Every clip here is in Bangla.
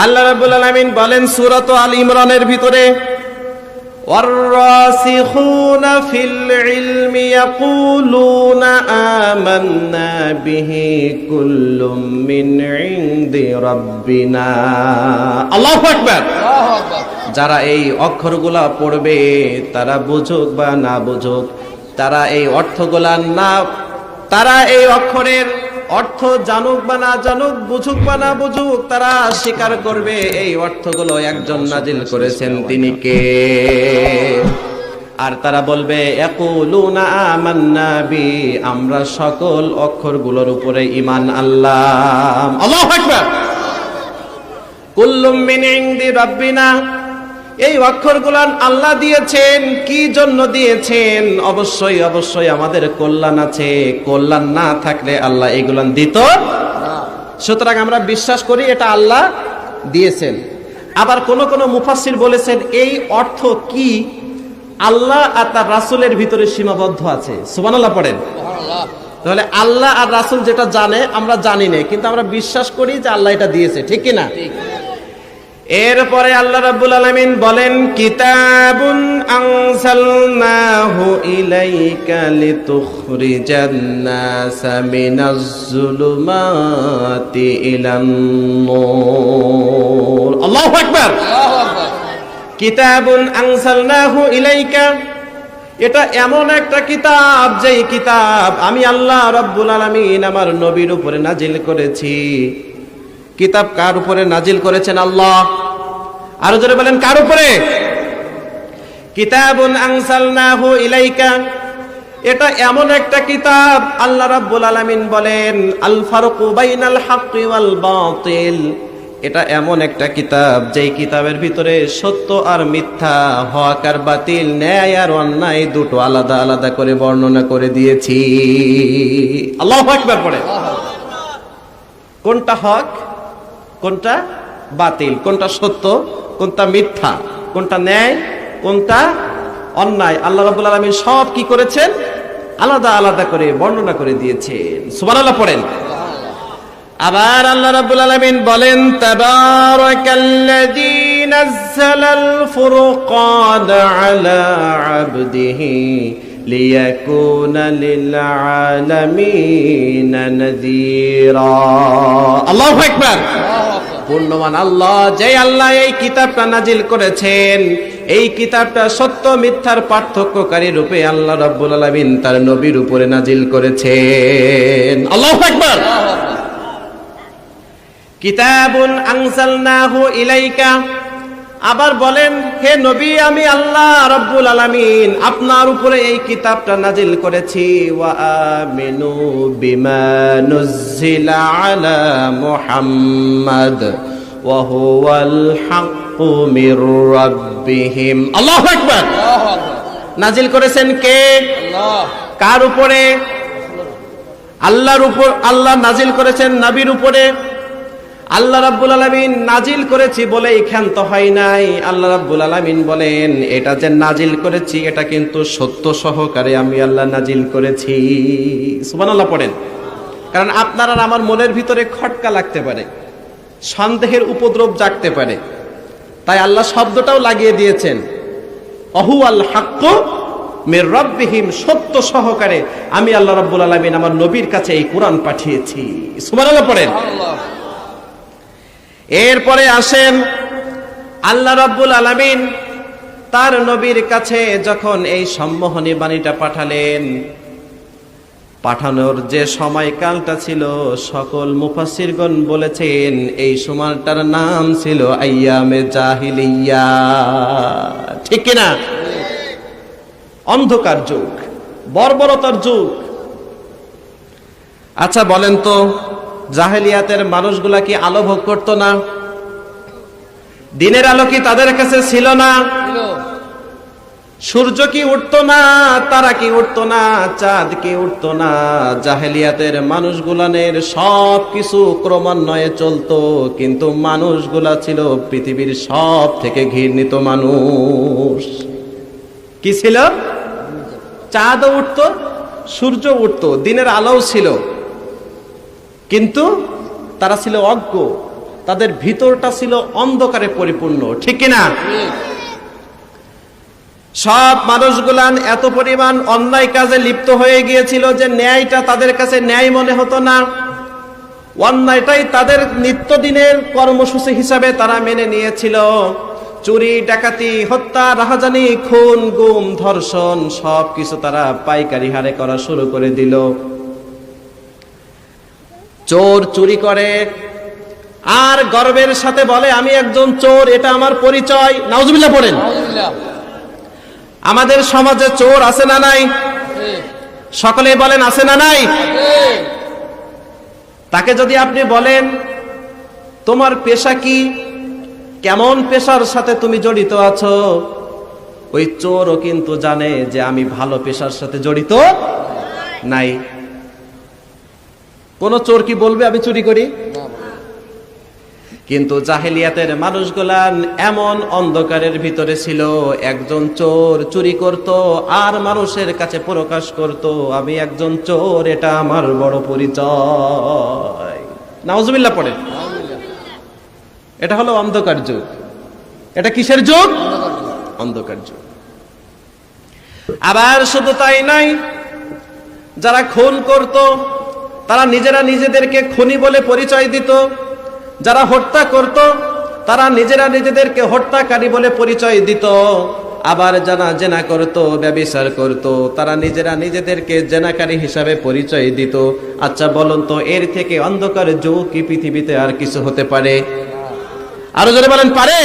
আল্লাহ রাব্বুল আলামিন বলেন সূরাত আল ইমরানের ভিতরে, ওয়ার-রাসিখুনা ফিল ইলমি ইয়াকুলুনা আমান্না বিহি কুল্লুম মিন ইনদি রাব্বিনা। আল্লাহু আকবার। যারা এই অক্ষরগুলা পড়বে, তারা বুঝুক বা না বুঝুক, তারা এই অক্ষরের অর্থ জানুক বা না জানুক, বুঝুক বা না বুঝুক, তারা স্বীকার করবে এই অর্থগুলো একজন নাজিল করেছেন, তিনি কে। আর তারা বলবে ইয়াকুলুনা আমান্না বি, আমরা সকল অক্ষরগুলোর উপরে ঈমান আনলাম। আল্লাহু আকবার। কুল্লুম মিন ইনদি রাব্বিনা, এই অক্ষরগুলো আল্লাহ দিয়েছেন। কি জন্য দিয়েছেন? অবশ্যই অবশ্যই আমাদের কল্যাণ আছে। কল্যাণ না থাকলে আল্লাহ এগুলো দিত না। সুতরাং আমরা বিশ্বাস করি এটা আল্লাহ দিয়েছেন। আবার কোন কোন মুফাসসির বলেছেন এই অর্থ কি আল্লাহ আর তার রাসূলের ভিতরে সীমাবদ্ধ আছে। সুবহানাল্লাহ পড়েন। তাহলে আল্লাহ আর রাসূল যেটা জানে আমরা জানি না, কিন্তু আমরা বিশ্বাস করি যে আল্লাহ এটা দিয়েছে, ঠিক কি না? এরপরে আল্লাহ রাব্বুল আলামিন বলেন, কিতাবুন আনসালনাহু ইলাইকা লিতুখরিজান নাসা মিনাজ যুলুমাতি ইলান নূর। আল্লাহু আকবার। কিতাবুন আনসালনাহু ইলাইকা, এটা এমন একটা কিতাব যেই কিতাব আমি আল্লাহ রাব্বুল আলামিন আমার নবীর উপরে নাজিল করেছি। কিতাব কার উপরে নাজিল করেছেন? আল্লাহ। আরো জোরে বলেন, কার উপরে? কিতাবুন আনসালনাহু ইলাইকা, এটা এমন একটা কিতাব আল্লাহ রাব্বুল আলামিন বলেন আল ফারকু বাইনাল হাক্কি ওয়াল বাতিল, এটা এমন একটা কিতাব যেই কিতাবের ভিতরে সত্য আর মিথ্যা, হক আর বাতিল, ন্যায় আর অন্যায় দুটো আলাদা আলাদা করে বর্ণনা করে দিয়েছি। আল্লাহু আকবার পড়ে। কোনটা হক, কোনটা বাতিল, কোনটা সত্য, কোনটা মিথ্যা, কোনটা ন্যায়, কোনটা অন্যায়, আল্লাহ রাব্বুল আলামিন সব কি করেছেন? আলাদা আলাদা করে বর্ণনা করে দিয়েছেন। সুবহানাল্লাহ পড়েন। আবার আল্লাহ রাব্বুল আলামিন বলেন, তাবারাকাল্লাযী নাযালাল ফুরকান আলা আবদিহি লিয়াকুনা লিল আলামিনা নাযীরা। আল্লাহু আকবার। পূর্ণমান আল্লাহ, যে আল্লাহ এই কিতাবটা নাজিল করেছেন, এই কিতাবটা সত্য মিথ্যার পার্থক্যকারী রূপে আল্লাহ রাব্বুল আলামিন তার নবীর উপরে নাজিল করেছেন। আল্লাহু আকবার। কিতাবুন আনসালনাহু ইলাইকা, আবার বলেন হে নবী আমি আল্লাহ রাব্বুল আলামিন আপনার উপরে এই কিতাবটা নাজিল করেছি। ওয়া আমিনু বিমা নুজিলা আলা মুহাম্মাদ ওয়া হুয়াল হাক্কু মির রাব্বিহিম। আল্লাহু আকবার। নাজিল করেছেন কে? আল্লাহ। কার উপরে? আল্লাহর উপর। আল্লাহ নাজিল করেছেন নবীর উপরে। আল্লাহ রাব্বুল আলামিন নাজিল করেছি বলে ক্ষান্ত হয় নাই। আল্লাহ রাব্বুল আলামিন বলেন এটা যে নাজিল করেছি এটা কিন্তু সত্য সহকারে আমি আল্লাহ নাজিল করেছি। সুবহানাল্লাহ পড়েন। কারণ আপনার আর আমার মনের ভিতরে খটকা লাগতে পারে, সন্দেহের উপদ্রব জাগতে পারে, তাই আল্লাহ শব্দটাও লাগিয়ে দিয়েছেন অহুয়াল হাক্কু মির রাব্বিহিম, সত্য সহকারে আমি আল্লাহ রাব্বুল আলামিন আমার নবীর কাছে এই কোরআন পাঠিয়েছি। সুবহানাল্লাহ পড়েন। এরপরে আসেন আল্লাহ রাব্বুল আলামিন তার নবীর কাছে যখন এই সম্মোহনী বাণীটা পাঠালেন, পাঠানোর যে সময়কালটা ছিল সকল মুফাসসিরগণ বলেছেন এই সময়টার নাম ছিল আইয়ামে জাহিলিয়া। ঠিক কিনা? অন্ধকার যুগ, বর্বরতার যুগ। আচ্ছা বলেন তো, জাহেলিয়াতের মানুষগুলা কি আলো ভোগ করতো না? দিনের আলো কি তাদের কাছে ছিল না? সূর্য কি উঠতো না? তারা কি উঠতো না? চাঁদ কি উঠতো না? জাহেলিয়াতের মানুষগুলানের সব কিছু ক্রমান্বয়ে চলতো, কিন্তু মানুষগুলা ছিল পৃথিবীর সব থেকে ঘৃণিত মানুষ। কি ছিল? চাঁদও উঠতো, সূর্য উঠতো, দিনের আলোও ছিল, কিন্তু তারা ছিল অজ্ঞ, তাদের ভিতরটা ছিল অন্ধকারে পরিপূর্ণ, ঠিক কিনা? সব মানুষগুলান এত পরিমাণ অন্যায় কাজে লিপ্ত হয়ে গিয়েছিল যে ন্যায়টা তাদের কাছে ন্যায় মনে হতো না। অন্যায়টাই তাদের নিত্যদিনের কর্মসূচি হিসাবে তারা মেনে নিয়েছিল। চুরি, ডাকাতি, হত্যা, রাহাজানি, খুন, গুম, ধর্ষণ সবকিছু তারা পাইকারি হারে করা শুরু করে দিল। চোর চুরি করে আর গর্বের সাথে বলে আমি একজন চোর, এটা আমার পরিচয়। নাউজুবিল্লাহ পড়েন। আমাদের সমাজে চোর আছে না নাই? সকলে বলেন আছে না নাই? তাকে যদি আপনি বলেন তোমার পেশা কি, কেমন পেশার সাথে তুমি জড়িত আছো, ওই চোরও কিন্তু জানে যে আমি ভালো পেশার সাথে জড়িত নাই। কোন চোর কি বলবে আমি চুরি করি? কিন্তু জাহেলিয়াতের মানুষগুলা এমন অন্ধকারের ভিতরে ছিল, একজন চোর চুরি করত আর মানুষের কাছে প্রকাশ করত আমি একজন চোর, এটা আমার বড় পরিচয়। নাউজুবিল্লাহ পড়ে। এটা হলো অন্ধকার যুগ। এটা কিসের যুগ? অন্ধকার যুগ। আবার শুধু তাই নাই, যারা খুন করত তারা নিজেরা নিজেদেরকে খুনি বলে পরিচয় দিত। যারা হত্যা করত তারা নিজেরা নিজেদেরকে হত্যাকারী বলে পরিচয় দিত। আবার যারা জেনা করত, ব্যভিচার করত, তারা নিজেরা নিজেদেরকে জেনাকারী হিসাবে পরিচয় দিত। আচ্ছা বলুন তো, এর থেকে অন্ধকার যুগ কি পৃথিবীতে আর কিছু হতে পারে? আরো জোরে বলেন, পারে?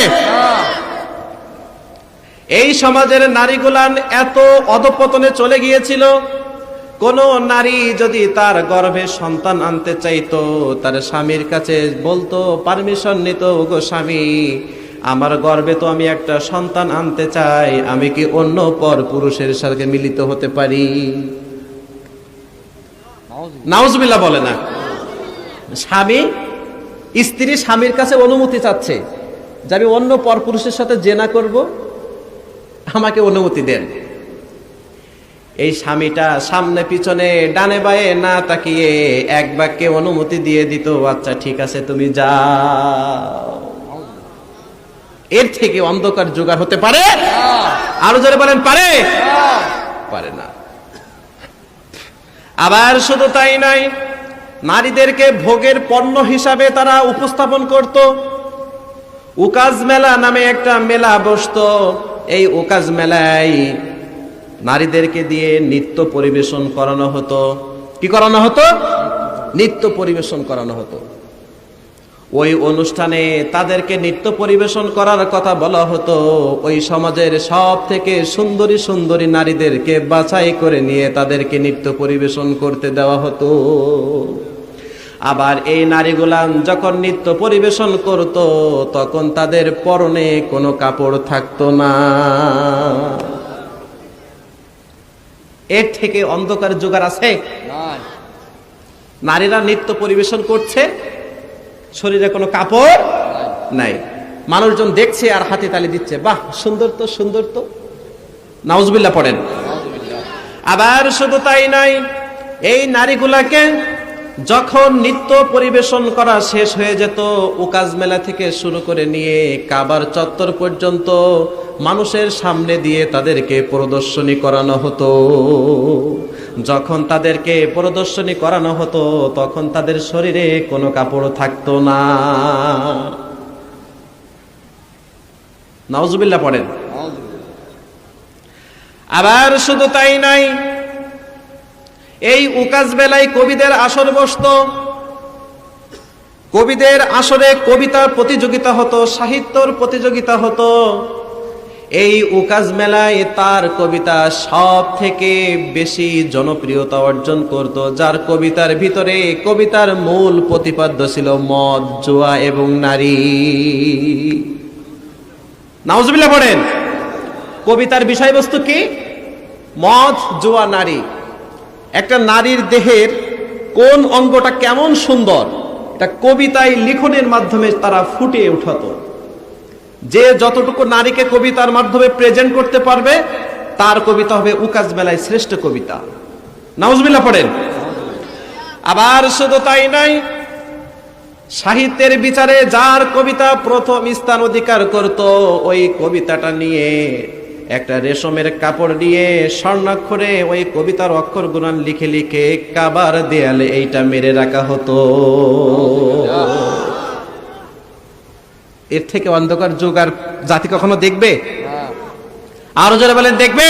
এই সমাজের নারীগুলান এত অধঃপতনে চলে গিয়েছিল, কোন নারী যদি তার গর্ভে সন্তান আনতে চাইতো, তার স্বামীর কাছে বলতো, পারমিশন নিত, গো স্বামী আমার গর্ভে তো আমি একটা সন্তান আনতে চাই, আমি কি অন্য পর পুরুষের সাথে মিলিত হতে পারি? নাউজুবিল্লাহ বলে না। স্বামী, স্ত্রী স্বামীর কাছে অনুমতি চাচ্ছে যে আমি অন্য পর পুরুষের সাথে জেনা করব, আমাকে অনুমতি দেন। এই স্বামীটা সামনে পিছনে ডানে বায়ে না তাকিয়ে এক বাক্যে অনুমতি দিয়ে দিত, আচ্ছা ঠিক আছে তুমি যাও। এর থেকে অন্ধকার জোগাড় হতে পারে? আরো জোরে বলেন, পারে? পারে না। আবার শুধু তাই নাই, নারীদেরকে ভোগের পণ্য হিসাবে তারা উপস্থাপন করত। উকাজ মেলা নামে একটা মেলা বসতো। এই উকাজ মেলায় নারীদেরকে দিয়ে নৃত্য পরিবেশন করানো হতো। কি করানো হতো? নৃত্য পরিবেশন করানো হতো। ওই অনুষ্ঠানে তাদেরকে নৃত্য পরিবেশন করার কথা বলা হতো। ওই সমাজের সব থেকে সুন্দরী সুন্দরী নারীদেরকে বাছাই করে নিয়ে তাদেরকে নৃত্য পরিবেশন করতে দেওয়া হতো। আবার এই নারীগুলান যখন নৃত্য পরিবেশন করত, তখন তাদের পরনে কোনো কাপড় থাকতো না। এর থেকে অন্ধকার জোগাড় আছে? নারীরা নৃত্য পরিবেশন করছে, শরীরে কোনো কাপড় নাই, মানুষজন দেখছে আর হাতে তালি দিচ্ছে, বাহ সুন্দর তো, সুন্দর তো। নাউজুবিল্লাহ পড়েন। আবার শুধু তাই নাই, এই নারীগুলাকে যখন নৃত্য পরিবেশন করা শেষ হয়ে যেত, উকাজ মেলা থেকে শুরু করে নিয়ে কাবার চত্বর পর্যন্ত মানুষের সামনে দিয়ে তাদেরকে প্রদর্শনী করানো হতো। যখন তাদেরকে প্রদর্শনী করানো হতো, তখন তাদের শরীরে কোনো কাপড় থাকতো না। নাউজুবিল্লাহ পড়েন। আবার শুধু তাই নাই, এই উকাজ বেলায় কবিদের আসর বসতো। কবিদের আসরে কবিতার প্রতিযোগিতা হতো, সাহিত্যর প্রতিযোগিতা হতো। এই উকাজ মেলায় তার কবিতা সব থেকে বেশি জনপ্রিয়তা অর্জন করত, যার কবিতার ভিতরে কবিতার মূল প্রতিপাদ্য ছিল মদ, জুয়া এবং নারী। নাউজুবিল্লাহ পড়েন। কবিতার বিষয়বস্তু কি? মদ, জুয়া, নারী। একটা নারীর দেহের কোন অঙ্গটা কেমন সুন্দর, এটা কবিতায় লিখনের মাধ্যমে তারা ফুটিয়ে উঠাতো। যে যতটুকু নারীকে কবিতার মাধ্যমে প্রেজেন্ট করতে পারবে, তার কবিতা হবে উকাজ মেলায় শ্রেষ্ঠ কবিতা। নাউজুবিল্লাহ পড়েন। আবার শুধু তাই নাই, সাহিত্যের বিচারে যার কবিতা প্রথম স্থান অধিকার করত, ওই কবিতাটা নিয়ে একটা রেশমের কাপড় দিয়ে স্বর্ণাক্ষরে ওই কবিতার অক্ষর গুণান লিখে লিখে কাবার দেয়ালে এইটা মেরে রাখা হতো। এর থেকে অন্ধকার যুগ আর জাতি কখনো দেখবে? আরো যারা বলেন দেখবে?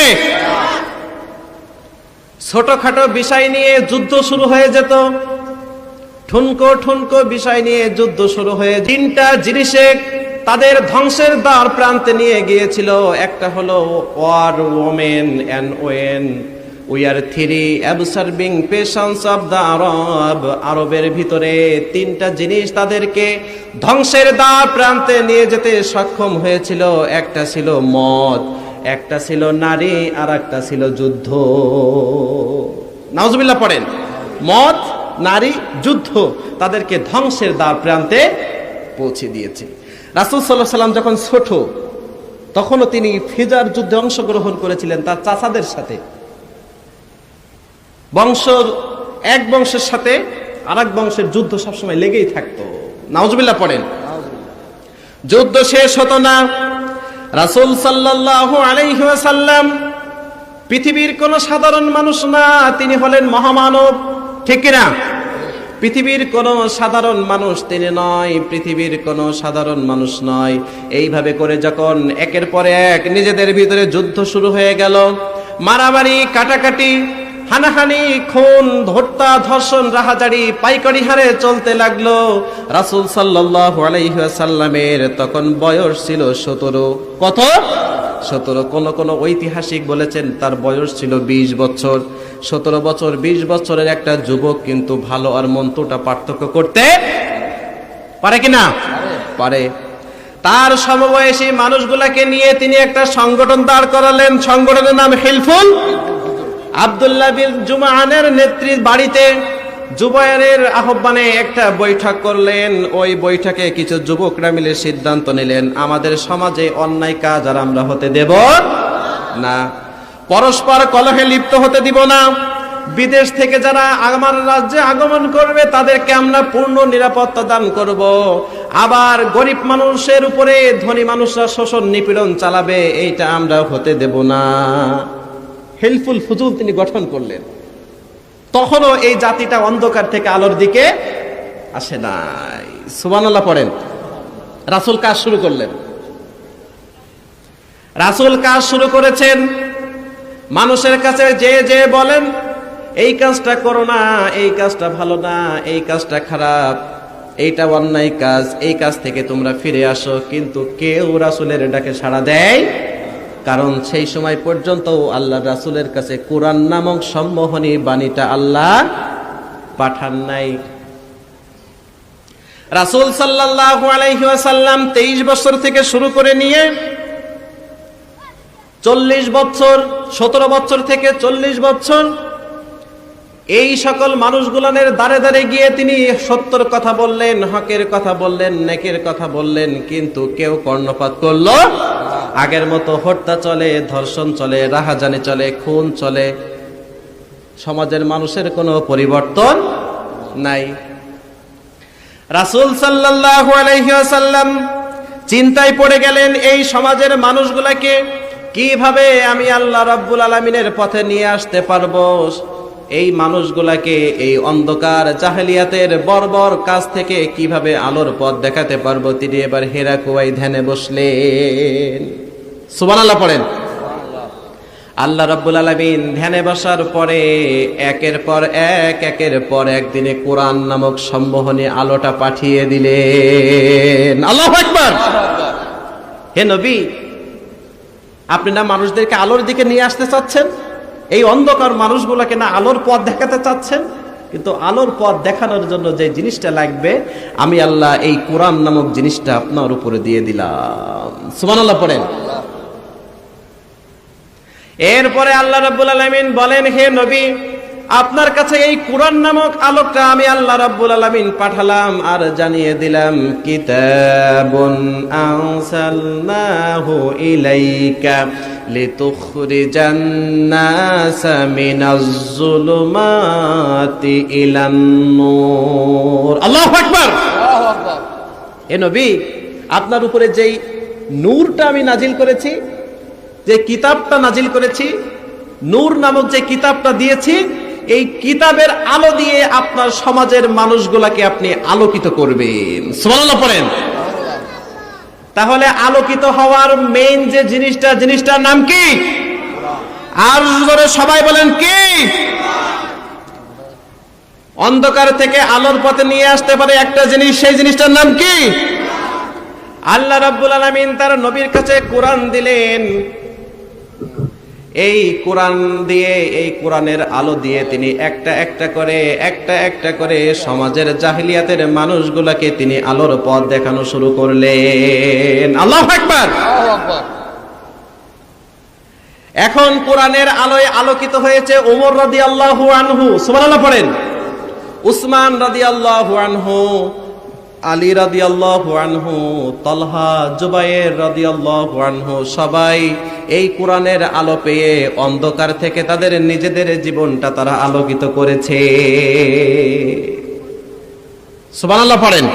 ছোটখাটো বিষয় নিয়ে যুদ্ধ শুরু হয়ে যেত, ঠুনকো ঠুনকো বিষয় নিয়ে যুদ্ধ শুরু হয়ে তিনটা জিনিসে তাদের ধ্বংসের দ্বার প্রান্তে নিয়ে গিয়েছিল। একটা হলো war, women and wine. We are three observing patience of the Arab. আরবের ভিতরে তিনটা জিনিস তাদেরকে ধ্বংসের দ্বার প্রান্তে নিয়ে যেতে সক্ষম হয়েছিল। একটা ছিল মদ, একটা ছিল নারী, আর একটা ছিল যুদ্ধ। নাউজুবিল্লাহ পড়েন। মদ, নারী, যুদ্ধ তাদেরকে ধ্বংসের দ্বার প্রান্তে পৌঁছে দিয়েছে। রাসূল সাল্লাল্লাহু আলাইহি সাল্লাম যখন ছোট, তখনও তিনি ফিজার যুদ্ধে অংশগ্রহণ করেছিলেন তার চাচাদের সাথে। এক বংশের সাথে আরেক বংশের যুদ্ধ সবসময় লেগেই থাকতো। নাউজুবিল্লাহ পড়েন। যুদ্ধ শেষ হতো না। রাসূল সাল্লাল্লাহু আলাইহি ওয়াসাল্লাম পৃথিবীর কোন সাধারণ মানুষ না, তিনি হলেন মহামানব। ঠিক কিনা? পৃথিবীর কোন সাধারণ মানুষ তিনি নয়, পৃথিবীর কোন সাধারণ মানুষ নয়। এইভাবে করে যখন একের পর এক নিজেদের ভিতরে যুদ্ধ শুরু হয়ে গেল, মারামারি, কাটাকাটি, হানাহানি, খুন, হত্যা, ধর্ষণ, রাহাজারি পাইকারি হারে চলতে লাগলো। রাসূল সাল্লাল্লাহু আলাইহি ওয়াসাল্লামের তখন বয়স ছিল 17। কত? 17। কোন ঐতিহাসিক বলেছেন তার বয়স ছিল 20 বছর। 17 বছর 20 বছরের একটা যুবক কিন্তু ভালো আর মন্দটা পার্থক্য করতে পারে কিনা? পারে। তার সমবয়সী মানুষগুলাকে নিয়ে তিনি একটা সংগঠন দাঁড় করালেন। সংগঠনের নাম হিলফুল। আব্দুল্লাহ বিন জুমানের নেতৃত্বে বাড়িতে জুবায়েরের আহ্বানে একটা বৈঠক করলেন। ওই বৈঠকে কিছু যুবকরা মিলে সিদ্ধান্ত নিলেন, আমাদের সমাজে অন্যায় কাজ আর আমরা হতে দেব না, পরস্পর কলহে লিপ্ত হতে দিব না। বিদেশ থেকে যারা আমার রাজ্যে আগমন করবে তাদেরকে আমরা পূর্ণ নিরাপত্তা দান করব। আবার গরিব মানুষের উপরে ধনী মানুষরা শোষণ নিপীড়ন চালাবে, এইটা আমরা হতে দেব না। হেল্পফুল ফুজুল তিনি গঠন করলেন। তখনও এই জাতিটা অন্ধকার থেকে আলোর দিকে আসে নাই। সুবহানাল্লাহ পড়েন। রাসূল কাজ শুরু করলেন। রাসূল কাজ শুরু করেছেন। মানুষের কাছে যে বলেন এই কাজটা করো না, এই কাজটা ভালো না, এই কাজটা খারাপ, এইটা অন্যায় কাজ, এই কাজ থেকে তোমরা ফিরে আসো, কিন্তু কেউ রাসূলের ডাকে সাড়া দেয়। কারণ সেই সময় পর্যন্ত আল্লাহ রাসূলের কাছে কোরআন নামক সম্মোহনী বাণীটা আল্লাহ পাঠান নাই। রাসূল সাল্লাল্লাহু আলাইহি ওয়াসাল্লাম 23 বছর থেকে শুরু করে নিয়ে 40 বছর, 17 বছর থেকে 40 বছর এই সকল মানুষগুলানের দ্বারে দ্বারে গিয়ে তিনি সত্যের কথা বললেন, হকের কথা বললেন, নেকের কথা বললেন, কিন্তু কেউ কর্ণপাত করলো। আগের মতো হত্যা চলে, ধর্ষণ চলে, রাহাজানি চলে, খুন চলে। সমাজের মানুষের কোনো পরিবর্তন নাই। রাসূল সাল্লাল্লাহু আলাইহি ওয়াসাল্লাম চিন্তায় পড়ে গেলেন, এই সমাজের মানুষগুলাকে কিভাবে আমি আল্লাহ রাব্বুল আলামিনের পথে নিয়ে আসতে পারবো, এই মানুষগুলাকে এই অন্ধকার জাহেলিয়াতের বর্বর কাজ থেকে কিভাবে আলোর পথ দেখাতে পারবো। তিনি এবার হেরা কুয়ায় ধ্যানে বসলেন। সুবহানাল্লাহ পড়েন। আল্লাহ রাব্বুল আলামিন ধ্যানে বসার পরে একের পর এক দিনে কোরআন নামক সম্মোহনী আলোটা পাঠিয়ে দিলেন। আল্লাহু আকবার। হে নবী, আপনি না মানুষদেরকে আলোর দিকে নিয়ে আসতে চাচ্ছেন, এই অন্ধকার মানুষগুলোকে না আলোর পথ দেখাতে চাচ্ছেন, কিন্তু আলোর পথ দেখানোর জন্য যে জিনিসটা লাগবে আমি আল্লাহ এই কোরআন নামক জিনিসটা আপনার উপরে দিয়ে দিলাম। সুবহানাল্লাহ পড়েন। এরপরে আল্লাহ রাব্বুল আলামিন বলেন, হে নবী, আপনার কাছে এই কোরআন নামক আলোকটা আমি আল্লাহ রাব্বুল আলামিন পাঠালাম আর জানিয়ে দিলাম, কিতাবুন আনসালনাহু ইলাইকা লিতুখরিজান নাসা মিনাজ যুলুমাতি ইলান নূর। আল্লাহু আকবার। এ নবী, আপনার উপরে যেই নূরটা আমি নাজিল করেছি, যে কিতাবটা নাজিল করেছি, নূর নামক যে কিতাবটা দিয়েছি, এই কিতাবের আলো দিয়ে আপনার সমাজের মানুষগুলাকে আপনি আলোকিত করবেন। সুবহানাল্লাহ পড়েন। তাহলে আলোকিত হওয়ার মেইন যে জিনিসটার নাম কি? আর জোরে সবাই বলেন কি? অন্ধকার থেকে আলোর পথে নিয়ে আসতে পারে একটা জিনিস, সেই জিনিসটার নাম কি? আল্লাহ রাব্বুল আলামিন তার নবীর কাছে কোরআন দিলেন। এই কোরআন দিয়ে, এই কোরআনের আলো দিয়ে তিনি একটা একটা করে সমাজের জাহিলিয়াতের মানুষগুলোকে তিনি আলোর পথ দেখানো শুরু করলেন। আল্লাহু আকবার। এখন কোরআনের আলোয় আলোকিত হয়েছে ওমর রাদিয়াল্লাহু আনহু, সুবহানাল্লাহ পড়েন, উসমান রাদিয়াল্লাহু আনহু, আলী রাদিয়াল্লাহু আনহু, তালহা, জুবায়ের রাদিয়াল্লাহু আনহু, সবাই এই কোরআনের আলো পেয়ে অন্ধকার থেকে তাদের নিজেদের জীবনটা তারা আলোকিত করেছে। সুবহানাল্লাহ পড়েন।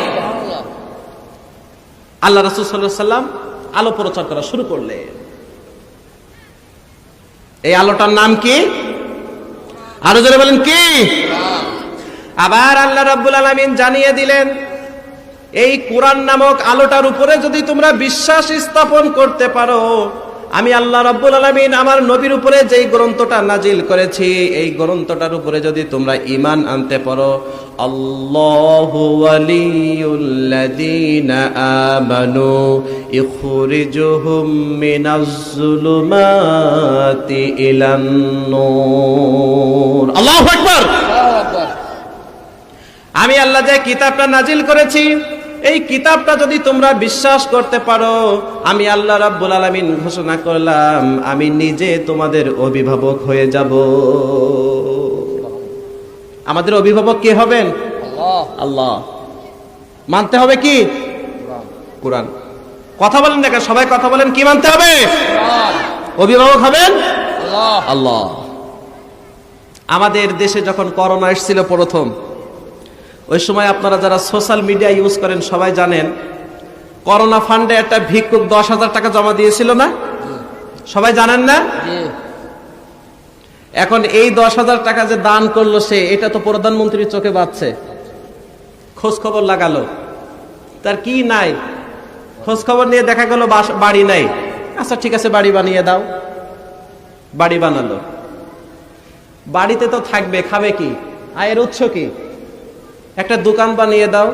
আল্লাহ রাসূল সাল্লাল্লাহু আলাইহি সাল্লাম আলো প্রচার করা শুরু করলেন। এই আলোটার নাম কি? আরো জোরে বলেন কি? আবার আল্লাহ রাব্বুল আলামিন জানিয়ে দিলেন, এই কোরআন নামক আলোটার উপরে যদি তোমরা বিশ্বাস স্থাপন করতে পারো, আমি আল্লাহ রাব্বুল আলামিন আমার নবীর উপরে যেই গ্রন্থটা নাজিল করেছি, এই গ্রন্থটার উপরে যদি তোমরা ঈমান আনতে পারো, আল্লাহু ওয়ালিয়ুল্লাযীনা আমানু ইখরিজুহুম মিনাজ-জুলুমাতি ইলান-নূর। আল্লাহু আকবার। আমি আল্লাহ যে কিতাবটা নাজিল করেছি, এই কিতাবটা যদি তোমরা বিশ্বাস করতে পারো, আমি আল্লাহ রাব্বুল আলামিন ঘোষণা করলাম আমি নিজে তোমাদের অভিভাবক হয়ে যাব। আমাদের অভিভাবক কে হবেন? আল্লাহ। মানতে হবে কি? কোরআন। কথা বলেন না, সবাই কথা বলেন, কি মানতে হবে? অভিভাবক হবেন আল্লাহ। আমাদের দেশে যখন করোনা এসেছিল প্রথম, ওই সময় আপনারা যারা সোশ্যাল মিডিয়া ইউজ করেন সবাই জানেন, করোনা ফান্ডে একটা ভিক্ষুক 10,000 টাকা জমা দিয়েছিল না? সবাই জানেন না? এখন এই 10,000 টাকা যে দান করলো সে, এটা তো প্রধানমন্ত্রীর চোখে বাজছে। খোঁজ খবর লাগালো, তার কি নাই, খোঁজ খবর নিয়ে দেখা গেল বাড়ি নাই। আচ্ছা ঠিক আছে, বাড়ি বানিয়ে দাও। বাড়ি বানালো, বাড়িতে তো থাকবে, খাবে কি, আয়ের উৎস কি? একটা দোকান বানিয়ে দাও,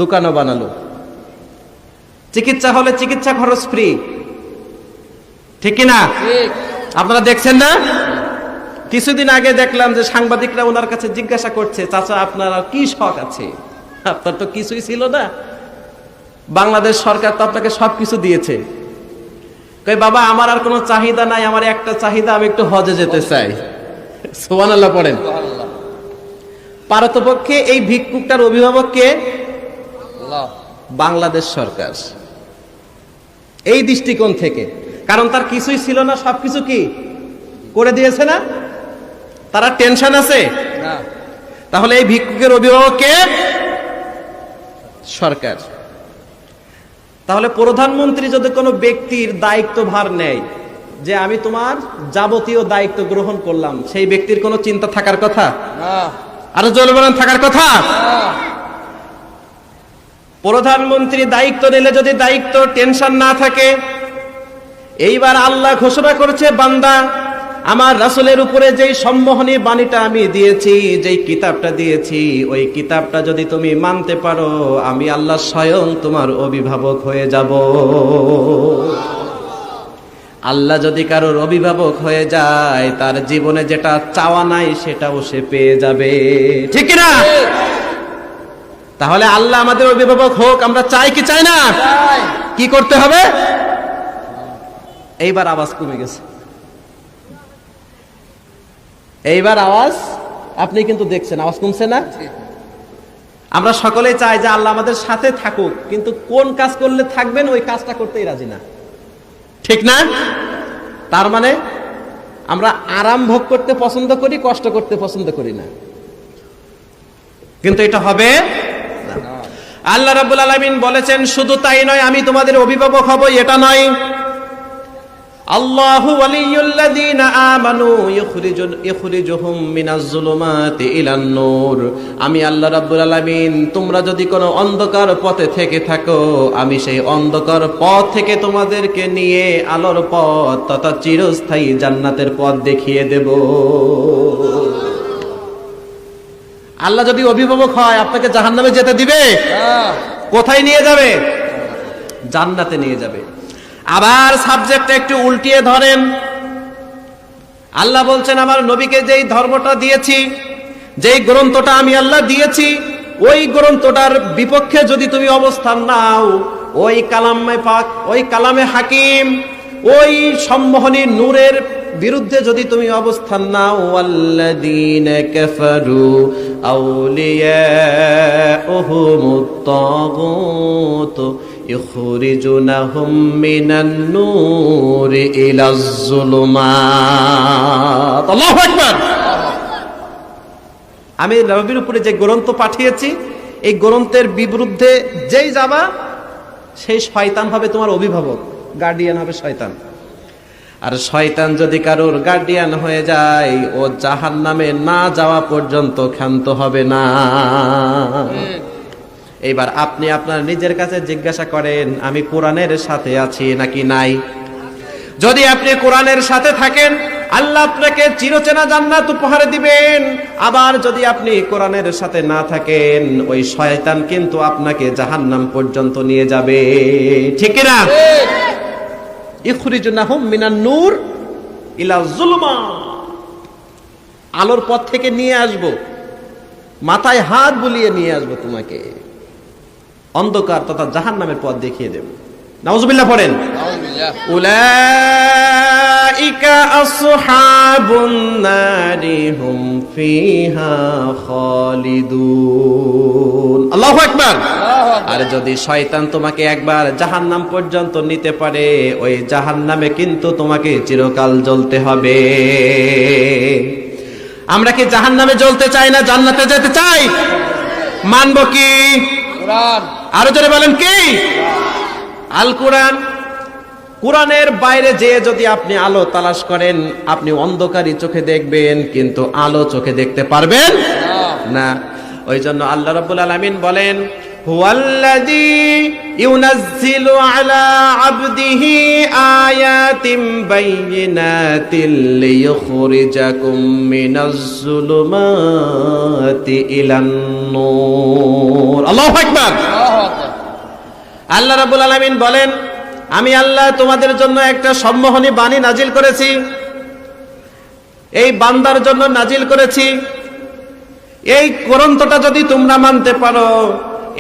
দোকানও বানালো। চিকিৎসা হলে চিকিৎসা খরচ ফ্রি, ঠিক কিনা? আপনারা দেখছেন না? কিছুদিন আগে দেখলাম যে সাংবাদিকরা ওনার কাছে জিজ্ঞাসা করছে, চাচা আপনার আর কি শখ আছে? আপনার তো কিছুই ছিল না, বাংলাদেশ সরকার তো আপনাকে সবকিছু দিয়েছে। কই বাবা, আমার আর কোনো চাহিদা নাই, আমার একটা চাহিদা, আমি একটু হজে যেতে চাই। সুবহানাল্লাহ পড়েন। পারতপক্ষে এই ভিক্ষুকটার অভিভাবক কে? বাংলাদেশ সরকার। এই দৃষ্টিকোণ থেকে, কারণ তার কিছুই ছিল না, সবকিছু কি করে দিয়েছে না? তারা টেনশন আছে না। তাহলে এই ভিক্ষুকের অভিভাবক কে? সরকার। তাহলে প্রধানমন্ত্রী যদি কোনো ব্যক্তির দায়িত্বভার নেয় যে আমি তোমার যাবতীয় দায়িত্ব গ্রহণ করলাম, সেই ব্যক্তির কোনো চিন্তা থাকার কথা না। আরো জোরে বলেন, থাকার কথা। প্রধানমন্ত্রী দায়িত্ব নিলে যদি দায়িত্ব টেনশন না থাকে, এইবার আল্লাহ ঘোষণা করেছে, বান্দা আমার রাসূলের উপরে যেই সম্মোহনী বাণীটা আমি দিয়েছি, যেই কিতাবটা দিয়েছি, ওই কিতাবটা যদি তুমি মানতে পারো, আমি আল্লাহ স্বয়ং তোমার অভিভাবক হয়ে যাব। আল্লাহ যদি কারোর অভিভাবক হয়ে যায়, তার জীবনে যেটা চাওয়া নাই সেটাও সে পেয়ে যাবে, ঠিক না? তাহলে আল্লাহ আমাদের অভিভাবক হোক, আমরা চাই কি চাই না? কি করতে হবে? এইবার আওয়াজ কমে গেছে, এইবার আওয়াজ আপনি কিন্তু দেখছেন আওয়াজ কমছে না? আমরা সকলেই চাই যে আল্লাহ আমাদের সাথে থাকুক, কিন্তু কোন কাজ করলে থাকবেন ওই কাজটা করতেই রাজি না, ঠিক না? তার মানে আমরা আরাম ভোগ করতে পছন্দ করি, কষ্ট করতে পছন্দ করি না, কিন্তু এটা হবে না। আল্লাহ রাব্বুল আলামিন বলেছেন শুধু তাই নয়, আমি তোমাদের অভিভাবক হব এটা নয়। আল্লাহু ওয়ালিয়ুল্লাযীনা আমানু ইখরিজুহুম মিনাজ যুলুমাতি ইলান নূর। আমি আল্লাহ রাব্বুল আলামিন তোমরা যদি কোনো অন্ধকার পথে থেকে থাকো, আমি সেই অন্ধকার পথ থেকে তোমাদেরকে নিয়ে আলোর পথ তথা চিরস্থায়ী জান্নাতের পথ দেখিয়ে দেব। আল্লাহ যদি অভিভাবক হয় আপনাকে জাহান্নামে যেতে দিবে? কোথায় নিয়ে যাবে? জান্নাতে নিয়ে যাবে। আবার সাবজেক্টটা একটু উল্টিয়ে ধরেন। আল্লাহ বলছেন আমার নবীকে যেই ধর্মটা দিয়েছি, যেই গ্রন্থটা আমি আল্লাহ দিয়েছি, ওই গ্রন্থটার বিপক্ষে যদি তুমি অবস্থান নাও, ওই কালামে পাক, ওই কালামে হাকিম, ওই সম্মোহনী নূরের বিরুদ্ধে যদি তুমি অবস্থান নাও, আল্লাযীনা কাফারু আউলিয়াউহুমুত তাগুত ইখরিজুনাহুম মিনান নূরি ইলাজ যুলুমাত। আল্লাহু আকবার। আমি নবীর উপরে যে গ্রন্থ পাঠিয়েছি, এই গ্রন্থের বিরুদ্ধে যেই যাবা, সেই শয়তান হবে তোমার অভিভাবক, গার্ডিয়ান হবে শয়তান। আর শয়তান যদি কারোর গার্ডিয়ান হয়ে যায়, ও জাহান্নামে না যাওয়া পর্যন্ত ক্ষান্ত হবে না। এইবার আপনি আপনার নিজের কাছে জিজ্ঞাসা করেন, আমি কোরআনের সাথে আছি নাকি নাই? যদি আপনি কোরআনের সাথে থাকেন, আল্লাহ আপনাকে চিরচেনা জান্নাত উপহার দিবেন। আবার যদি আপনি কোরআনের সাথে না থাকেন, ওই শয়তান কিন্তু আপনাকে জাহান্নাম পর্যন্ত নিয়ে যাবে। ঠিক কিনা? ইখরিজুনাহুম মিনান নূর ইলা যুলুমাত। আলোর পথ থেকে নিয়ে আসব, মাথায় হাত বুলিয়ে নিয়ে আসব, তোমাকে অন্ধকার তথা জাহান্নামের পথ দেখিয়ে দেব। নাউজুবিল্লাহ পড়েন। উলাইকা আসহাবুন নারি হুম ফিহা খালিদুন। আল্লাহু আকবার। আর যদি শয়তান তোমাকে একবার জাহান্নাম পর্যন্ত নিতে পারে, ওই জাহান্নামে কিন্তু তোমাকে চিরকাল জ্বলতে হবে। আমরা কি জাহান্নামে জ্বলতে চাই না জান্নাতে যেতে চাই? মানব কি? কোরআন। আরো জোরে বলেন কি? আল কোরআন। কোরআনের বাইরে যেয়ে যদি আপনি আলো তালাশ করেন, আপনি অন্ধকারই চোখে দেখবেন, কিন্তু আলো চোখে দেখতে পারবেন না। ওই জন্য আল্লাহ রাব্বুল আলামিন বলেন, হুয়াল্লাযী ইউনাজ্জিলু আলা আবদিহি আয়াতিম বাইয়িনাতিন লিইখরিজাকুম মিনাজ যুলুমাতি ইলান নূর। আল্লাহু আকবার। আল্লাহ রাব্বুল আলামিন বলেন, আমি আল্লাহ তোমাদের জন্য একটা সম্মোহনী বাণী নাজিল করেছি, এই বান্দার জন্য নাজিল করেছি। এই গ্রন্থটা যদি তোমরা মানতে পারো,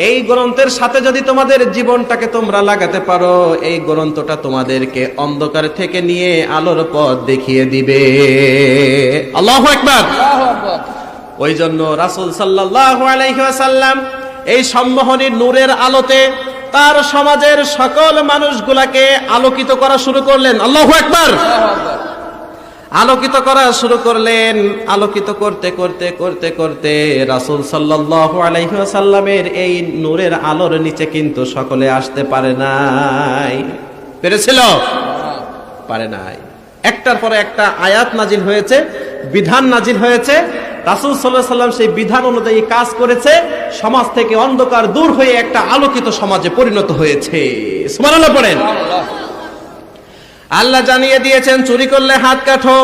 এই গ্রন্থের সাথে যদি তোমাদের জীবনটাকে তোমরা লাগাতে পারো, এই গ্রন্থটা তোমাদেরকে অন্ধকার থেকে নিয়ে আলোর পথ দেখিয়ে দিবে। আল্লাহু আকবার। ওই জন্য রাসূল সাল্লাল্লাহু আলাইহি ওয়াসাল্লাম এই সম্মোহনী নূরের আলোতে তার সমাজের সকল মানুষগুলাকে আলোকিত করা শুরু করলেন। আল্লাহু আকবার। আলোকিত করা শুরু করলেন। আলোকিত করতে করতে করতে করতে রাসূল সাল্লাল্লাহু আলাইহি ওয়াসাল্লামের এই নূরের আলোর নিচে কিন্তু সকলে আসতে পারে নাই। পেরেছিল? পারে নাই। একটার পরে একটা আয়াত নাজিল হয়েছে, বিধান নাজিল হয়েছে। রাসূল সাল্লাল্লাহু আলাইহি ওয়াসাল্লাম সেই বিধান অনুযায়ী কাজ করেছে, সমাজ থেকে অন্ধকার দূর হয়ে একটা আলোকিত সমাজে পরিণত হয়েছে। সুবহানাল্লাহ পড়েন। আল্লাহ জানিয়ে দিয়েছেন, চুরি করলে হাত কাটো।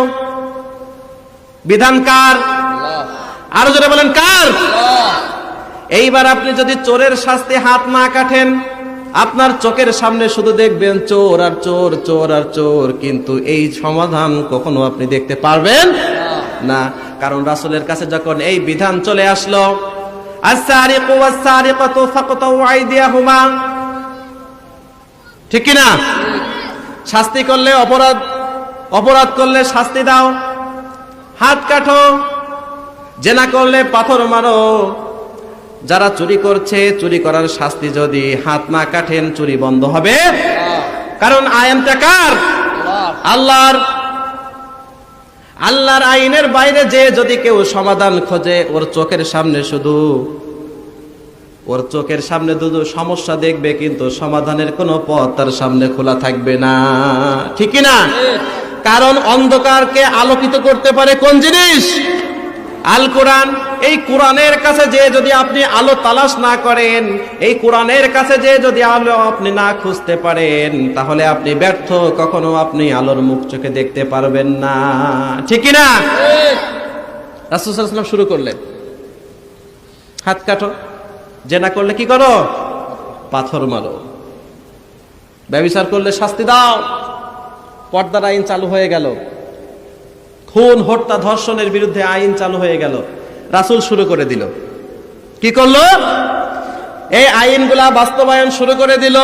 বিধান কার? আরো জোরে বলেন কার? এইবার আপনি যদি চোরের শাস্তি হাত না কাটেন, আপনার চোখের সামনে শুধু দেখবেন চোর আর চোর, চোর আর চোর, কিন্তু এই সমাধান কখনো আপনি দেখতে পারবেন না। কারণ রাসূলের কাছে যখন এই বিধান চলে আসলো, আস-সারিকু ওয়াস-সারিকাতু ফাকতাউ আইদিয়াহুমা, ঠিক কি না? শাস্তি করলে অপরাধ, অপরাধ করলে শাস্তি দাও, হাত কাটো। জেনা করলে পাথর মারো। যারা চুরি করছে, চুরি করার শাস্তি যদি হাত না কাটেন, চুরি বন্ধ হবে। কারণ আইনটা কার? আল্লাহর। আল্লাহর আইনের বাইরে যে যদি কেউ সমাধান খোঁজে, ওর চোখের সামনে শুধু ওর চোখের সামনে দুটো সমস্যা দেখবে, কিন্তু সমাধানের কোনো পথ তার সামনে খোলা থাকবে না, ঠিক কি না? কারণ অন্ধকারকে আলোকিত করতে পারে কোন জিনিস? আল কোরআন। এই কোরআনের কাছে যে যদি আপনি আলো তালাশ না করেন, এই কোরআনের কাছে যে যদি আলো আপনি না খুঁজতে পারেন, তাহলে আপনি ব্যর্থ, কখনো আপনি আলোর মুখ চোখে দেখতে পারবেন না, ঠিক কি না? রাসূল সাল্লাল্লাহু আলাইহি ওয়াসাল্লাম শুরু করলেন, হাত কাটো, জেনা করলে কি করো? পাথর মারো। ব্যভিচার করলে শাস্তি দাও। পর্দার আইন চালু হয়ে গেল। খুন, হত্যা, ধর্ষণের বিরুদ্ধে আইন চালু হয়ে গেল। রাসূল শুরু করে দিল। কি করলো? এই আইনগুলা বাস্তবায়ন শুরু করে দিল।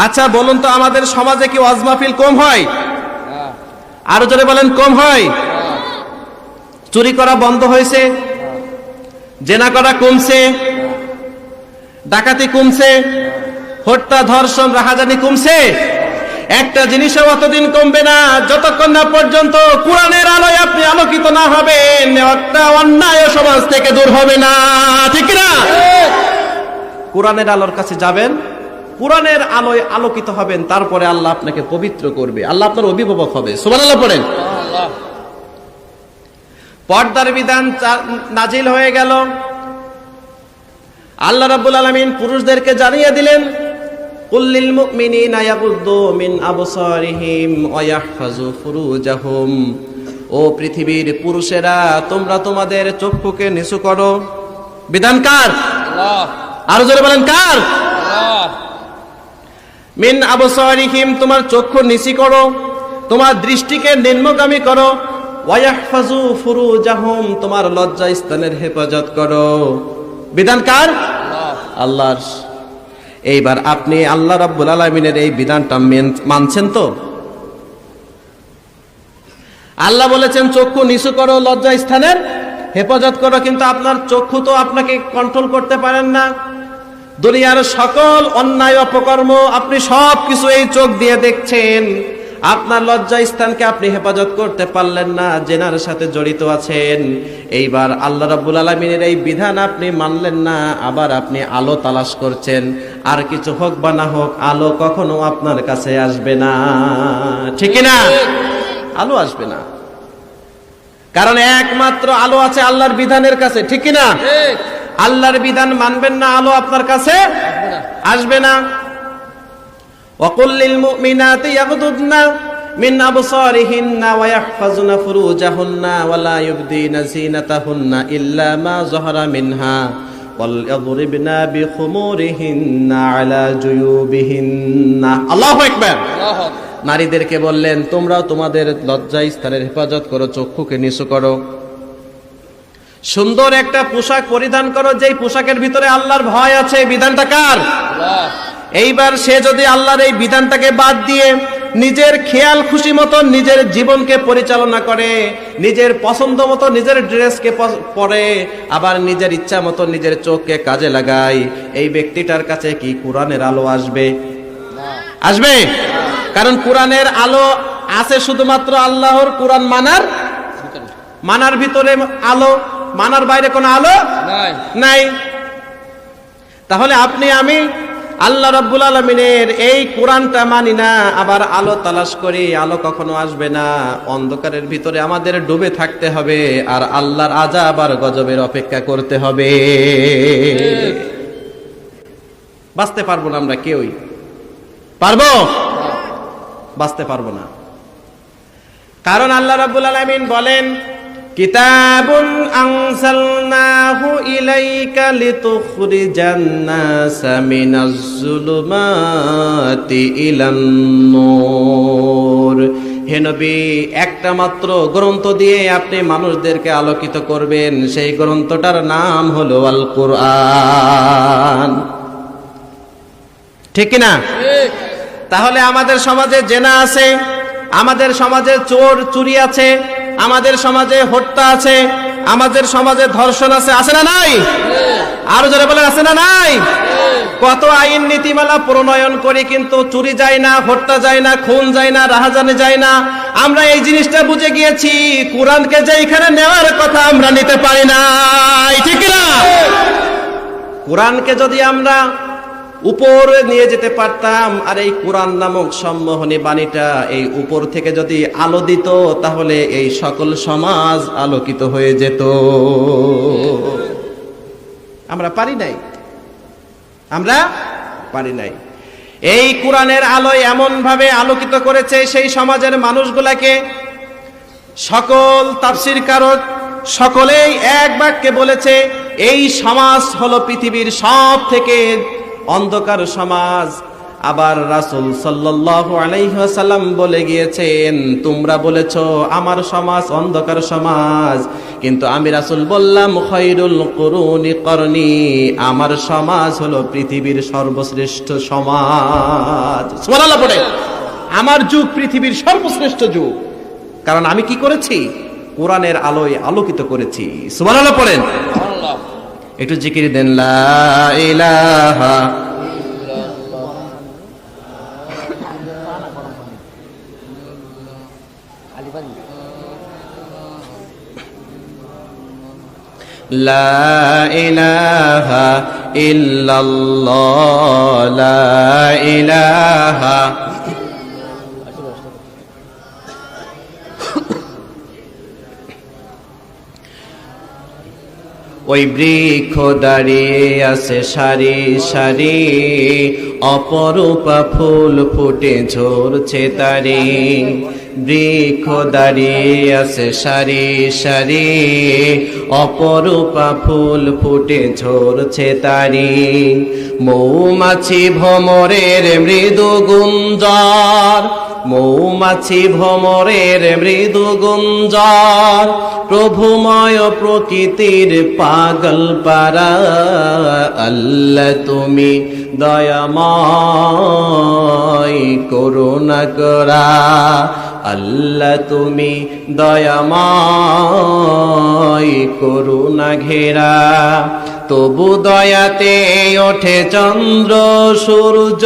আচ্ছা বলুন তো, আমাদের সমাজে কি ওয়াজ মাহফিল কম হয়? আরো জোরে বলেন, কম হয়? চুরি করা বন্ধ হয়েছে, জেনা করা কমছে, ডাকাতি কমছে, হত্যা, ধর্ষণ, রাহাজানি কমছে। একটা জিনিসও অতদিন কমবে না যতক্ষণ না পর্যন্ত কোরআনের আলোয় আপনি আলোকিত না হবেন, একটা অন্যায় সমাজ থেকে দূর হবে না, ঠিক না? কোরআনের আলোর কাছে যাবেন, কোরআনের আলোয় আলোকিত হবেন, তারপরে আল্লাহ আপনাকে পবিত্র করবে, আল্লাহ আপনার অভিভাবক হবে। সুবহানাল্লাহ পড়েন। পর্দার বিধান নাজিল হয়ে গেল। আল্লাহ রাব্বুল আলামিন পুরুষদেরকে জানিয়ে দিলেন, কুল্লিল মুমিনিনা ইয়াগুদ্দু মিন আবসারিহিম ওয়া ইয়াহফাজু ফুরুজাহুম। ও পৃথিবীর পুরুষেরা, তোমরা তোমাদের চক্ষুকে নিচু করো। বিধান কার? আল্লাহ। আরো জোরে বলেন, কার? আল্লাহ। মিন আবসারিহিম, তোমার চক্ষু নিচু করো, তোমার দৃষ্টিকে নিম্নগামী করো। ওয়া ইয়াহফাজু ফুরুজাহুম, তোমার লজ্জা স্থানের হেফাজত করো। বিধান কার? আল্লাহ। আল্লাহর। এইবার আপনি আল্লাহ রাব্বুল আলামিনের এই বিধানটা মানছেন তো? আল্লাহ বলেছেন চক্ষু নিচু করো, লজ্জা স্থানের হেফাজত করো, কিন্তু আপনার চক্ষু তো আপনাকে কন্ট্রোল করতে পারেন না। দুনিয়ার সকল অন্যায় অপকর্ম আপনি সব কিছু এই চোখ দিয়ে দেখছেন, আপনার লজ্জা স্থানকে আপনি হেফাজত করতে পারলেন না, জেনার সাথে জড়িত আছেন। এইবার আল্লাহ রাব্বুল আলামিনের এই বিধান আপনি মানলেন না, আবার আপনি আলো তালাশ করছেন। আর কিছু হোক বা না হোক, আলো কখনো আপনার কাছে আসবে না, ঠিক না? আলো আসবে না, কারণ একমাত্র আলো আছে আল্লাহর বিধানের কাছে, ঠিক না? আল্লাহর বিধান মানবেন না, আলো আপনার কাছে আসবে না। وَقُلْ لِلْمُؤْمِنَاتِ يَغْضُضْنَ مِنْ أَبْصَارِهِنَّ وَيَحْفَظْنَ فُرُوجَهُنَّ وَلَا يُبْدِينَ زِينَتَهُنَّ إِلَّا مَا ظَهَرَ مِنْهَا وَلْيَضْرِبْنَ بِخُمُورِهِنَّ عَلَى جُيُوبِهِنَّ। আল্লাহু আকবার। নারীদেরকে বললেন, তোমরাও তোমাদের লজ্জা স্থানের হেফাজত করো, চক্ষুকে নিচু করো, সুন্দর একটা পোশাক পরিধান করো, যেই পোশাকের ভিতরে আল্লাহর ভয় আছে। বিধানটা কার? আল্লাহ। এইবার সে যদি আল্লাহর এই বিধানটাকে বাদ দিয়ে নিজের খেয়াল খুশি মতো নিজের জীবনকে পরিচালনা করে, নিজের পছন্দ মতো নিজের ড্রেসকে পরে, আবার নিজের ইচ্ছা মতো নিজের চোখকে কাজে লাগায়, এই ব্যক্তিটার কাছে কি কোরআনের আলো আসবে? আসবে? কারণ কোরআনের আলো আছে শুধুমাত্র আল্লাহর কোরআন মানার ভিতরে আলো, মানার বাইরে কোনো আলো নাই। তাহলে আপনি আমি আল্লাহ রাব্বুল আলামিনের এই কোরআনটা মানি না, আবার আলো তালাশ করি, আলো কখনো আসবে না। অন্ধকারের ভিতরে আমাদের ডুবে থাকতে হবে, আর আল্লাহর আযাব আর গজবের অপেক্ষা করতে হবে। বাঁচতে পারবো না আমরা কেউই, পারবো? বাঁচতে পারবো না। কারণ আল্লাহ রাব্বুল আলামিন বলেন, কিতাবুন আনজালনাহু ইলাইকা লিতুখরিজান নাসা মিনাজ যুলুমাতি ইলান নূর। হে নবী, একটা মাত্র গ্রন্থ দিয়ে আপনি মানুষদেরকে আলোকিত করবেন, সেই গ্রন্থটার নাম হলো আল কোরআন, ঠিক না? তাহলে আমাদের সমাজে জেনা আছে, আমাদের সমাজে চোর চুরি আছে, আমাদের সমাজে হত্যা আছে, আমাদের সমাজে ধর্ষণ আছে, আছে না নাই? আরো যারা বলেন, আছে না নাই? কত আইন নীতিমালা প্রণয়ন করি, কিন্তু চুরি যায় না, হত্যা যায় না, খুন যায় না, রাহাজানি যায় না। আমরা এই জিনিসটা বুঝে গিয়েছি, কোরআনকে যে এখানে নেওয়ার কথা আমরা নিতে পারি না, ঠিক না? কোরআনকে যদি আমরা উপরে নিয়ে যেতে পারতাম, আর এই কোরআন নামক সম্মোহনী বাণীটা এই উপর থেকে যদি আলো দিত, তাহলে এই সকল সমাজ আলোকিত হয়ে যেত। আমরা পারি নাই, আমরা পারি নাই। এই কোরআনের আলোয় এমন ভাবে আলোকিত করেছে সেই সমাজের মানুষগুলাকে। সকল তাফসীরকারক সকলেই এক বাক্যে বলেছে, এই সমাজ হলো পৃথিবীর সব থেকে অন্ধকার সমাজ। আবার রাসূল সাল্লাল্লাহু আলাইহি ওয়াসাল্লাম বলে গিয়েছেন, তোমরা বলেছো আমার সমাজ অন্ধকার সমাজ, কিন্তু আমি রাসূল বললাম খায়রুল কুরুনি করনি, আমার সমাজ হলো পৃথিবীর সর্বশ্রেষ্ঠ সমাজ। সুবহানাল্লাহ পড়ে, আমার যুগ পৃথিবীর সর্বশ্রেষ্ঠ যুগ, কারণ আমি কি করেছি? কোরআনের আলোয় আলোকিত করেছি। সুবহানাল্লাহ পড়েন, একটু জিকির দেন, লা ইলাহা লা ইলাহা ইল্লাল্লাহ, লা ইলাহা ওই বৃক্ষ দাঁড়িয়ে আছে সারি সারি, অপরূপা ফুল ফুটে ঝরছে তারি। বৃক্ষ দাঁড়িয়ে আছে সারি সারি, অপরূপা ফুল ফুটে ঝরছে তারি। মৌমাছি ভ্রমরের মৃদু গুঞ্জন, মৌমাছি ভ্রমরের মৃদু গুঞ্জন, প্রভুময় প্রকৃতির পাগল পারা। আল্লাহ তুমি দয়াময় করুণা করা, আল্লাহ তুমি দয়াময় করুণা ঘেরা। তবু দয়াতে ওঠে চন্দ্র সূর্য,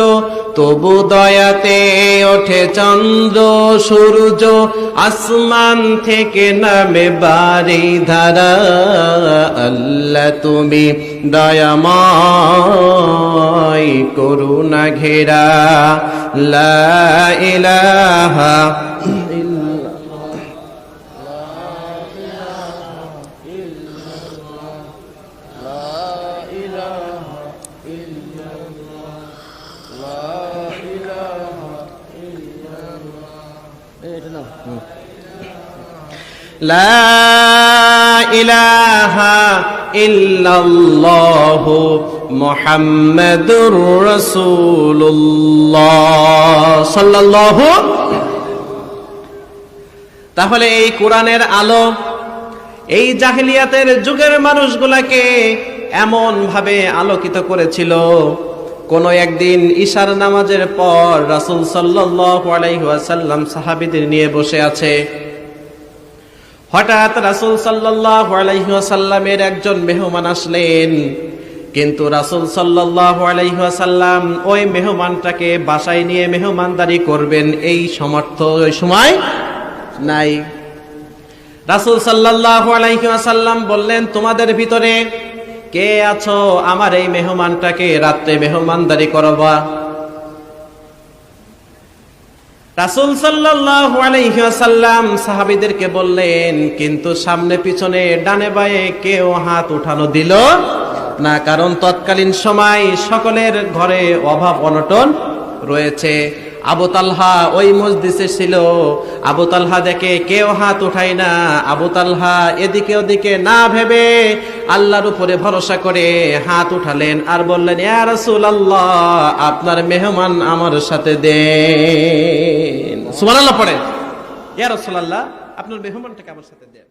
তবু দয়াতে ওঠে চন্দ্র সূর্য, আসমান থেকে নামে বারি ধারা। আল্লাহ তুমি দয়াময় করুণা ঘেরা, লা ইলাহা লা ইলাহা ইল্লাল্লাহ মুহাম্মাদুর রাসূলুল্লাহ সাল্লাল্লাহু। তাহলে এই কোরআনের আলো এই জাহেলিয়াতের যুগের মানুষগুলাকে এমন ভাবে আলোকিত করেছিল। কোন একদিন ঈশার নামাজের পর রাসূল সাল্লাল্লাহু আলাইহি ওয়াসাল্লাম সাহাবীদের নিয়ে বসে আছে। হঠাৎ রাসূল সাল্লাল্লাহু আলাইহি ওয়াসাল্লামের একজন মেহমান আসলেন, কিন্তু রাসূল সাল্লাল্লাহু আলাইহি ওয়াসাল্লাম ওই মেহমানটাকে বাসায় নিয়ে মেহমানদারি করবেন এই সামর্থ্য ওই সময় নাই। রাসূল সাল্লাল্লাহু আলাইহি ওয়াসাল্লাম বললেন, তোমাদের ভিতরে কে আছো আমার এই মেহমানটাকে রাতে মেহমানদারি করবা? রাসূল সাল্লাল্লাহু আলাইহি ওয়াসাল্লাম সাহাবীদেরকে বললেন, কিন্তু সামনে পিছনে ডানে বাঁয়ে কেউ হাত উঠানো দিল না, কারণ তৎকালীন সময় সকলের ঘরে অভাব অনটন রয়েছে। আবু তালহা ওই মজলিসে ছিল। আবু তালহা দেখে কেউ হাত উঠায় না। আবু তালহা এদিকে ওদিকে না ভেবে আল্লাহর উপরে ভরসা করে হাত উঠালেন আর বললেন, ইয়া রাসূলুল্লাহ, আপনার মেহমান আমার সাথে দেন। সুবহানাল্লাহ পড়েন, ইয়া রাসূলুল্লাহ, আপনার মেহমানটাকে আমার সাথে দেন।